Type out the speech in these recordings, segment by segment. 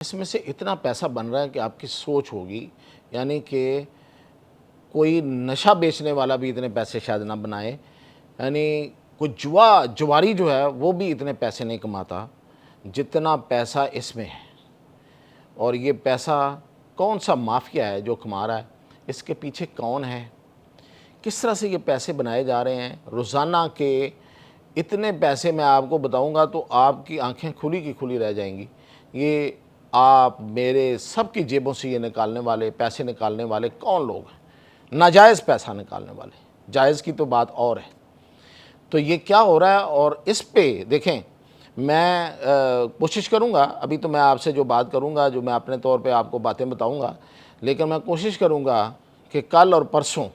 اس میں سے اتنا پیسہ بن رہا ہے کہ آپ کی سوچ ہوگی، یعنی کہ کوئی نشہ بیچنے والا بھی اتنے پیسے شاید نہ بنائے، یعنی کوئی جواری جو ہے وہ بھی اتنے پیسے نہیں کماتا جتنا پیسہ اس میں ہے۔ اور یہ پیسہ کون سا مافیا ہے جو کما رہا ہے، اس کے پیچھے کون ہے، کس طرح سے یہ پیسے بنائے جا رہے ہیں روزانہ کے اتنے پیسے میں آپ کو بتاؤں گا تو آپ کی آنکھیں کھلی کی کھلی رہ جائیں گی۔ یہ آپ میرے سب کی جیبوں سے یہ نکالنے والے، پیسے نکالنے والے کون لوگ ہیں؟ ناجائز پیسہ نکالنے والے، جائز کی تو بات اور ہے۔ تو یہ کیا ہو رہا ہے، اور اس پہ دیکھیں میں کوشش کروں گا، ابھی تو میں آپ سے جو بات کروں گا، جو میں اپنے طور پہ آپ کو باتیں بتاؤں گا، لیکن میں کوشش کروں گا کہ کل اور پرسوں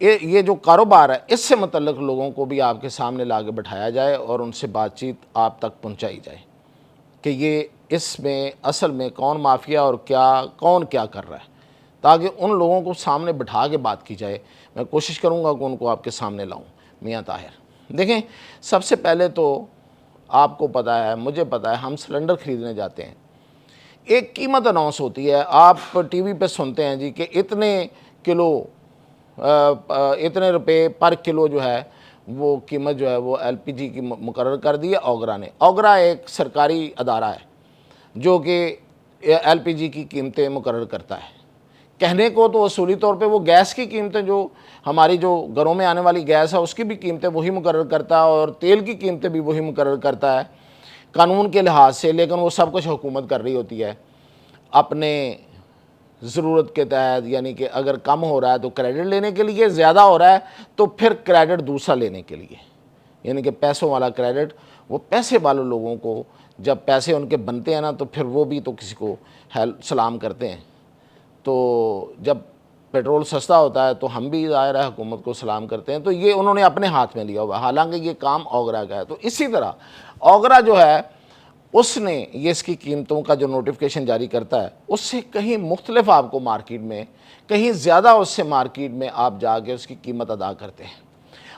یہ جو کاروبار ہے اس سے متعلق لوگوں کو بھی آپ کے سامنے لا کے بٹھایا جائے اور ان سے بات چیت آپ تک پہنچائی جائے کہ یہ اس میں اصل میں کون مافیا اور کون کیا کر رہا ہے، تاکہ ان لوگوں کو سامنے بٹھا کے بات کی جائے۔ میں کوشش کروں گا کہ ان کو آپ کے سامنے لاؤں۔ میاں طاہر دیکھیں، سب سے پہلے تو آپ کو پتہ ہے، مجھے پتہ ہے، ہم سلنڈر خریدنے جاتے ہیں، ایک قیمت اناؤنس ہوتی ہے، آپ ٹی وی پہ سنتے ہیں جی کہ اتنے کلو اتنے روپے پر کلو جو ہے وہ قیمت جو ہے وہ ایل پی جی کی مقرر کر دی ہے اوگرا نے۔ اوگرا ایک سرکاری ادارہ ہے جو کہ ایل پی جی کی قیمتیں مقرر کرتا ہے۔ کہنے کو تو اصولی طور پہ وہ گیس کی قیمتیں، جو ہماری جو گھروں میں آنے والی گیس ہے اس کی بھی قیمتیں وہی مقرر کرتا ہے، اور تیل کی قیمتیں بھی وہی مقرر کرتا ہے قانون کے لحاظ سے، لیکن وہ سب کچھ حکومت کر رہی ہوتی ہے اپنے ضرورت کے تحت۔ یعنی کہ اگر کم ہو رہا ہے تو کریڈٹ لینے کے لیے، زیادہ ہو رہا ہے تو پھر کریڈٹ دوسرا لینے کے لیے، یعنی کہ پیسوں والا کریڈٹ۔ وہ پیسے والے لوگوں کو جب پیسے ان کے بنتے ہیں نا تو پھر وہ بھی تو کسی کو سلام کرتے ہیں۔ تو جب پیٹرول سستا ہوتا ہے تو ہم بھی ظاہر ہے حکومت کو سلام کرتے ہیں۔ تو یہ انہوں نے اپنے ہاتھ میں لیا ہوا ہے، حالانکہ یہ کام اوگرا کا ہے۔ تو اسی طرح اوگرا جو ہے اس نے یہ اس کی قیمتوں کا جو نوٹیفیکیشن جاری کرتا ہے اس سے کہیں مختلف آپ کو مارکیٹ میں، کہیں زیادہ اس سے مارکیٹ میں آپ جا کے اس کی قیمت ادا کرتے ہیں۔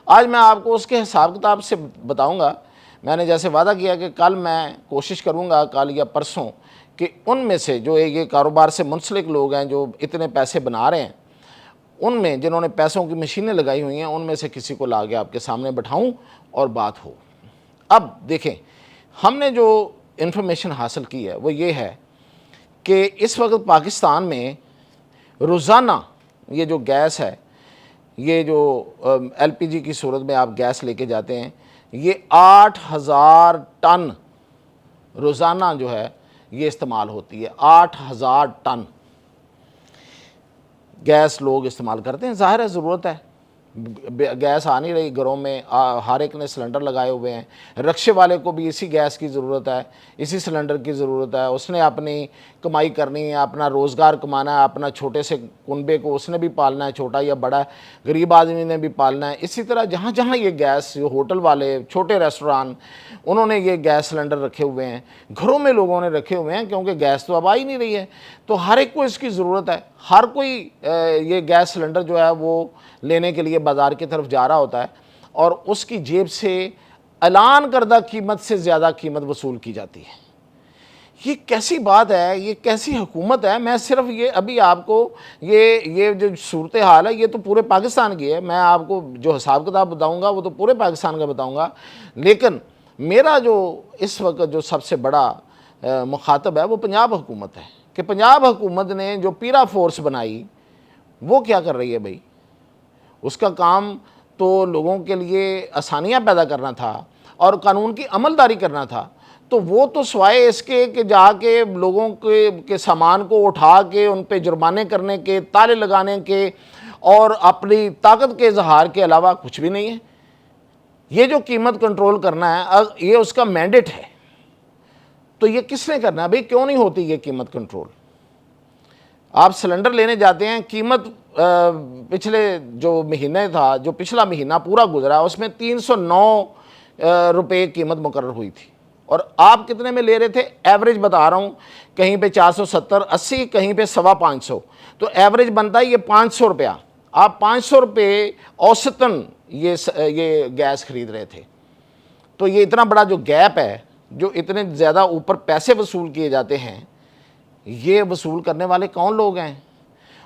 آج میں آپ کو اس کے حساب کتاب سے بتاؤں گا۔ میں نے جیسے وعدہ کیا کہ کل میں کوشش کروں گا، کل یا پرسوں، کہ ان میں سے جو یہ کاروبار سے منسلک لوگ ہیں جو اتنے پیسے بنا رہے ہیں، ان میں جنہوں نے پیسوں کی مشینیں لگائی ہوئی ہیں، ان میں سے کسی کو لا کے آپ کے سامنے بٹھاؤں اور بات ہو۔ اب دیکھیں، ہم نے جو انفارمیشن حاصل کی ہے وہ یہ ہے کہ اس وقت پاکستان میں روزانہ یہ جو گیس ہے، یہ جو ایل پی جی کی صورت میں آپ گیس لے کے جاتے ہیں، یہ 8,000 ٹن روزانہ جو ہے یہ استعمال ہوتی ہے۔ 8,000 ٹن گیس لوگ استعمال کرتے ہیں۔ ظاہر ہے ضرورت ہے، گیس آ نہیں رہی گھروں میں، ہر ایک نے سلنڈر لگائے ہوئے ہیں۔ رکشے والے کو بھی اسی گیس کی ضرورت ہے، اسی سلنڈر کی ضرورت ہے۔ اس نے اپنی کمائی کرنی ہے، اپنا روزگار کمانا ہے، اپنا چھوٹے سے کنبے کو اس نے بھی پالنا ہے، چھوٹا یا بڑا، غریب آدمی نے بھی پالنا ہے۔ اسی طرح جہاں جہاں یہ گیس، ہوٹل والے، چھوٹے ریسٹوران، انہوں نے یہ گیس سلنڈر رکھے ہوئے ہیں، گھروں میں لوگوں نے رکھے ہوئے ہیں، کیونکہ گیس تو اب آ ہی نہیں رہی ہے۔ تو ہر ایک کو اس کی ضرورت ہے، ہر کوئی یہ گیس سلنڈر جو ہے وہ لینے کے لیے بازار کی طرف جا رہا ہوتا ہے، اور اس کی جیب سے اعلان کردہ قیمت سے زیادہ قیمت وصول کی جاتی ہے۔ یہ کیسی بات ہے، یہ کیسی حکومت ہے؟ میں صرف یہ ابھی آپ کو یہ جو صورتحال ہے یہ تو پورے پاکستان کی ہے۔ میں آپ کو جو حساب کتاب بتاؤں گا وہ تو پورے پاکستان کا بتاؤں گا، لیکن میرا جو اس وقت جو سب سے بڑا مخاطب ہے وہ پنجاب حکومت ہے، کہ پنجاب حکومت نے جو پیرا فورس بنائی وہ کیا کر رہی ہے بھائی؟ اس کا کام تو لوگوں کے لیے آسانیاں پیدا کرنا تھا اور قانون کی عملداری کرنا تھا، تو وہ تو سوائے اس کے کہ جا کے لوگوں کے سامان کو اٹھا کے ان پہ جرمانے کرنے کے، تالے لگانے کے اور اپنی طاقت کے اظہار کے علاوہ کچھ بھی نہیں ہے۔ یہ جو قیمت کنٹرول کرنا ہے یہ اس کا مینڈیٹ ہے، تو یہ کس نے کرنا ہے بھائی؟ کیوں نہیں ہوتی یہ قیمت کنٹرول؟ آپ سلنڈر لینے جاتے ہیں، قیمت پچھلے جو مہینے تھا، جو پچھلا مہینہ پورا گزرا، اس میں 309 روپے قیمت مقرر ہوئی تھی، اور آپ کتنے میں لے رہے تھے؟ ایوریج بتا رہا ہوں، کہیں پہ 470 80، کہیں پہ 550، تو ایوریج بنتا ہے یہ 500 روپیہ۔ آپ 500 روپے اوسطاً یہ گیس خرید رہے تھے۔ تو یہ اتنا بڑا جو گیپ ہے جو اتنے زیادہ اوپر پیسے وصول کیے جاتے ہیں، یہ وصول کرنے والے کون لوگ ہیں؟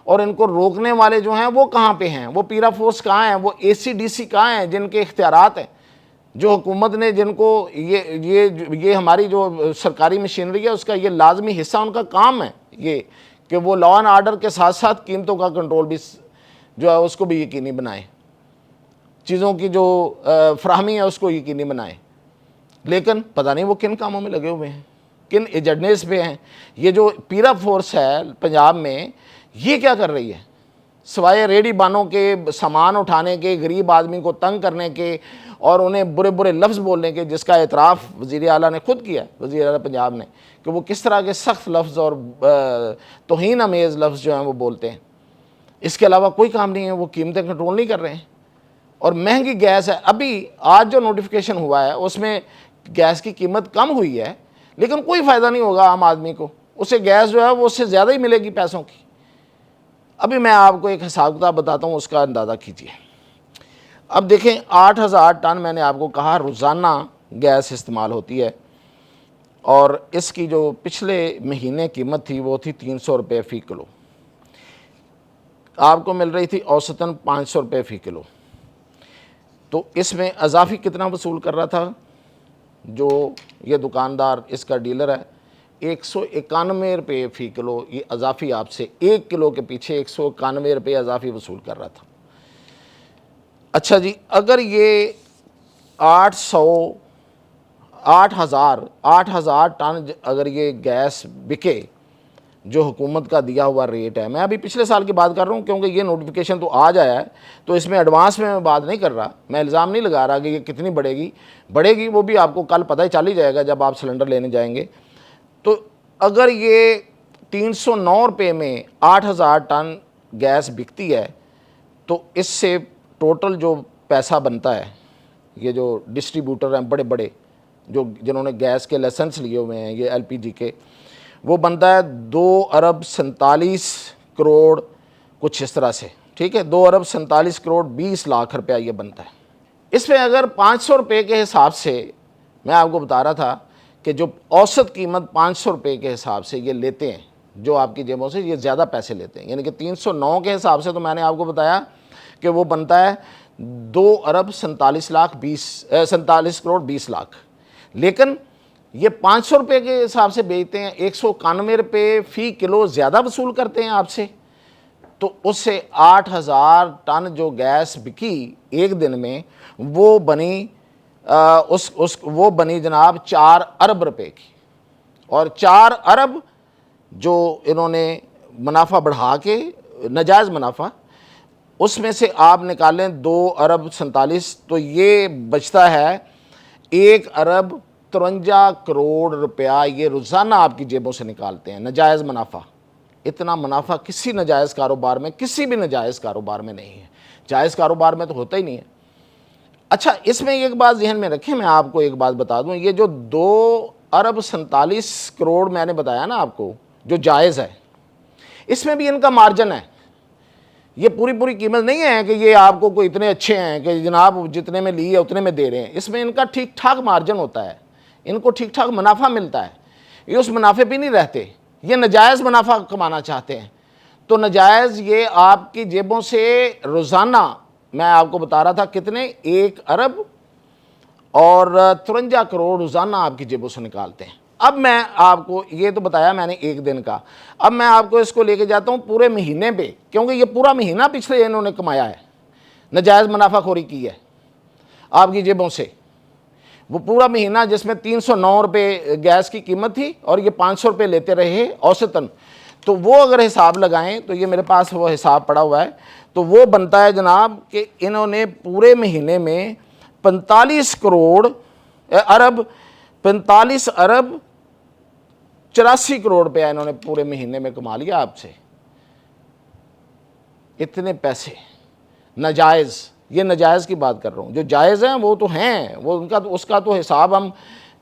اور ان کو روکنے والے جو ہیں وہ کہاں پہ ہیں؟ وہ پیرا فورس کہاں ہیں؟ وہ اے سی ڈی سی کہاں ہیں جن کے اختیارات ہیں؟ جو حکومت نے جن کو یہ ہماری جو سرکاری مشینری ہے اس کا یہ لازمی حصہ ان کا کام ہے یہ کہ وہ لا اینڈ آرڈر کے ساتھ ساتھ قیمتوں کا کنٹرول بھی جو ہے اس کو بھی یقینی بنائیں، چیزوں کی جو فراہمی ہے اس کو یقینی بنائیں۔ لیکن پتہ نہیں وہ کن کاموں میں لگے ہوئے ہیں، کن ایجنڈیز پہ ہیں۔ یہ جو پیرا فورس ہے پنجاب میں، یہ کیا کر رہی ہے؟ سوائے ریڑھی بانوں کے سامان اٹھانے کے، غریب آدمی کو تنگ کرنے کے اور انہیں برے برے لفظ بولنے کے، جس کا اعتراف وزیر اعلیٰ نے خود کیا، وزیر اعلیٰ پنجاب نے، کہ وہ کس طرح کے سخت لفظ اور توہین امیز لفظ جو ہیں وہ بولتے ہیں۔ اس کے علاوہ کوئی کام نہیں ہے، وہ قیمتیں کنٹرول نہیں کر رہے ہیں۔ اور مہنگی گیس ہے، ابھی آج جو نوٹیفیکیشن ہوا ہے اس میں گیس کی قیمت کم ہوئی ہے، لیکن کوئی فائدہ نہیں ہوگا عام آدمی کو، اسے گیس جو ہے وہ اس سے زیادہ ہی ملے گی پیسوں کی۔ ابھی میں آپ کو ایک حساب کتاب بتاتا ہوں، اس کا اندازہ کیجیے۔ اب دیکھیں 8,000 ٹن میں نے آپ کو کہا روزانہ گیس استعمال ہوتی ہے، اور اس کی جو پچھلے مہینے قیمت تھی وہ تھی 300 روپے فی کلو، آپ کو مل رہی تھی اوسطاً 500 روپے فی کلو۔ تو اس میں اضافی کتنا وصول کر رہا تھا جو یہ دکاندار، اس کا ڈیلر ہے؟ 191 روپے فی کلو، یہ اضافی آپ سے 1 کلو کے پیچھے 191 روپے اضافی وصول کر رہا تھا۔ اچھا جی، اگر یہ 8,000 ٹن اگر یہ گیس بکے جو حکومت کا دیا ہوا ریٹ ہے، میں ابھی پچھلے سال کی بات کر رہا ہوں کیونکہ یہ نوٹیفیکیشن تو آج آیا ہے، تو اس میں ایڈوانس میں بات نہیں کر رہا، میں الزام نہیں لگا رہا کہ یہ کتنی بڑھے گی وہ بھی آپ کو کل پتہ ہی چل ہی جائے گا جب آپ سلنڈر لینے جائیں گے۔ تو اگر یہ 309 روپے میں 8,000 ٹن گیس بکتی ہے تو اس سے ٹوٹل جو پیسہ بنتا ہے، یہ جو ڈسٹریبیوٹر ہیں بڑے بڑے جنہوں نے گیس کے لائسنس لیے ہوئے ہیں یہ ایل پی جی کے، وہ بنتا ہے 2,47 کروڑ کچھ اس طرح سے، ٹھیک ہے، 2,47 کروڑ 20 لاکھ روپیہ یہ بنتا ہے۔ اس میں اگر 500 روپے کے حساب سے، میں آپ کو بتا رہا تھا کہ جو اوسط قیمت 500 روپے کے حساب سے یہ لیتے ہیں جو آپ کی جیبوں سے، یہ زیادہ پیسے لیتے ہیں، یعنی کہ 309 کے حساب سے تو میں نے آپ کو بتایا کہ وہ بنتا ہے 2,47 کروڑ 20 لاکھ، لیکن یہ 500 روپے کے حساب سے بیچتے ہیں، 191 روپے فی کلو زیادہ وصول کرتے ہیں آپ سے، تو اس سے 8,000 ٹن جو گیس بکی ایک دن میں وہ بنی وہ بنی جناب 4 ارب روپے کی، اور 4 ارب جو انہوں نے منافع بڑھا کے، ناجائز منافع، اس میں سے آپ نکالیں 2,47 تو یہ بچتا ہے 1,53 کروڑ روپیہ یہ روزانہ آپ کی جیبوں سے نکالتے ہیں ناجائز منافع۔ اتنا منافع کسی ناجائز کاروبار میں، کسی بھی ناجائز کاروبار میں نہیں ہے، جائز کاروبار میں تو ہوتا ہی نہیں ہے۔ اچھا، اس میں ایک بات ذہن میں رکھیں، میں آپ کو ایک بات بتا دوں، یہ جو 2,47 کروڑ میں نے بتایا نا آپ کو جو جائز ہے، اس میں بھی ان کا مارجن ہے، یہ پوری قیمت نہیں ہے کہ یہ آپ کو کوئی اتنے اچھے ہیں کہ جناب جتنے میں لی ہے اتنے میں دے رہے ہیں، اس میں ان کا ٹھیک ٹھاک مارجن ہوتا ہے، ان کو ٹھیک ٹھاک منافع ملتا ہے، یہ اس منافع پہ نہیں رہتے، یہ ناجائز منافع کمانا چاہتے ہیں۔ تو ناجائز یہ آپ کی جیبوں سے روزانہ، میں آپ کو بتا رہا تھا کتنے، 1,53 کروڑ روزانہ آپ کی جیبوں سے نکالتے ہیں۔ اب میں آپ کو یہ تو بتایا میں نے ایک دن کا، اب میں آپ کو اس کو لے کے جاتا ہوں پورے مہینے پہ، کیونکہ یہ پورا مہینہ پچھلے انہوں نے کمایا ہے، ناجائز منافع خوری کی ہے آپ کی جیبوں سے، وہ پورا مہینہ جس میں 309 روپے گیس کی قیمت تھی اور یہ 500 روپے لیتے رہے اوسطاً، تو وہ اگر حساب لگائیں تو یہ میرے پاس وہ حساب پڑا ہوا ہے، تو وہ بنتا ہے جناب کہ انہوں نے پورے مہینے میں 45 ارب 84 کروڑ روپیہ انہوں نے پورے مہینے میں کما لیا آپ سے۔ اتنے پیسے ناجائز، یہ ناجائز کی بات کر رہا ہوں، جو جائز ہیں وہ تو ہیں، وہ اس کا تو حساب ہم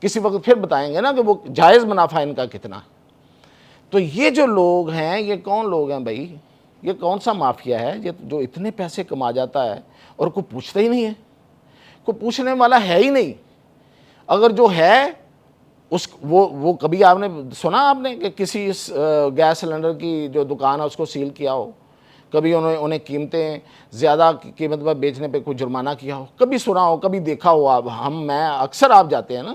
کسی وقت پھر بتائیں گے نا کہ وہ جائز منافع ان کا کتنا۔ تو یہ جو لوگ ہیں یہ کون لوگ ہیں بھائی؟ یہ کون سا مافیا ہے جو اتنے پیسے کما جاتا ہے اور کوئی پوچھتا ہی نہیں ہے، کوئی پوچھنے والا ہے ہی نہیں، اگر جو ہے وہ کبھی آپ نے سنا آپ نے کہ کسی گیس سلنڈر کی جو دکان ہے اس کو سیل کیا ہو؟ کبھی انہیں قیمتیں زیادہ قیمت پر بیچنے پہ کوئی جرمانہ کیا ہو؟ کبھی سنا ہو، کبھی دیکھا ہو آپ؟ میں اکثر آپ جاتے ہیں نا،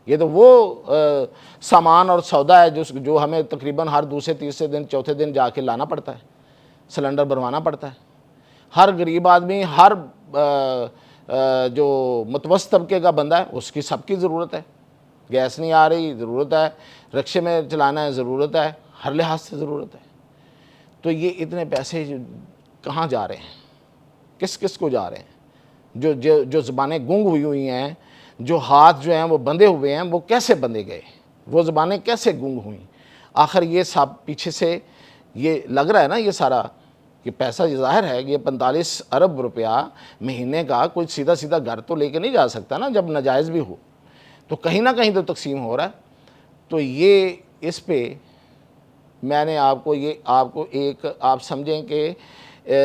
یہ تو وہ سامان اور سودا ہے جو ہمیں تقریباً ہر دوسرے تیسرے دن چوتھے دن جا کے لانا پڑتا ہے، سلنڈر بھروانا پڑتا ہے۔ ہر غریب آدمی، ہر جو متوسط طبقے کا بندہ ہے، اس کی سب کی ضرورت ہے۔ گیس نہیں آ رہی، ضرورت ہے، رکشے میں چلانا ہے، ضرورت ہے، ہر لحاظ سے ضرورت ہے۔ تو یہ اتنے پیسے کہاں جا رہے ہیں؟ کس کس کو جا رہے ہیں؟ جو زبانیں گنگ ہوئی ہیں، جو ہاتھ جو ہیں وہ بندھے ہوئے ہیں، وہ کیسے بندھے گئے؟ وہ زبانیں کیسے گنگ ہوئیں؟ آخر یہ سب پیچھے سے یہ لگ رہا ہے نا، یہ سارا کہ پیسہ ظاہر ہے کہ یہ 45 ارب روپیہ مہینے کا کوئی سیدھا سیدھا گھر تو لے کے نہیں جا سکتا نا، جب ناجائز بھی ہو تو کہیں نہ کہیں تو تقسیم ہو رہا ہے۔ تو یہ اس پہ میں نے آپ کو ایک آپ سمجھیں کہ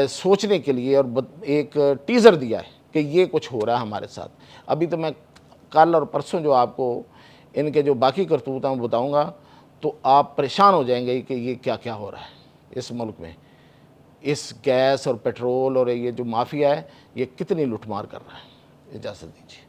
سوچنے کے لیے اور ایک ٹیزر دیا ہے کہ یہ کچھ ہو رہا ہے ہمارے ساتھ۔ ابھی تو میں کل اور پرسوں جو آپ کو ان کے جو باقی کرتوت ہیں وہ بتاؤں گا، تو آپ پریشان ہو جائیں گے کہ یہ کیا کیا ہو رہا ہے اس ملک میں۔ اس گیس اور پیٹرول اور یہ جو مافیا ہے، یہ کتنی لوٹ مار کر رہا ہے۔ اجازت دیجیے۔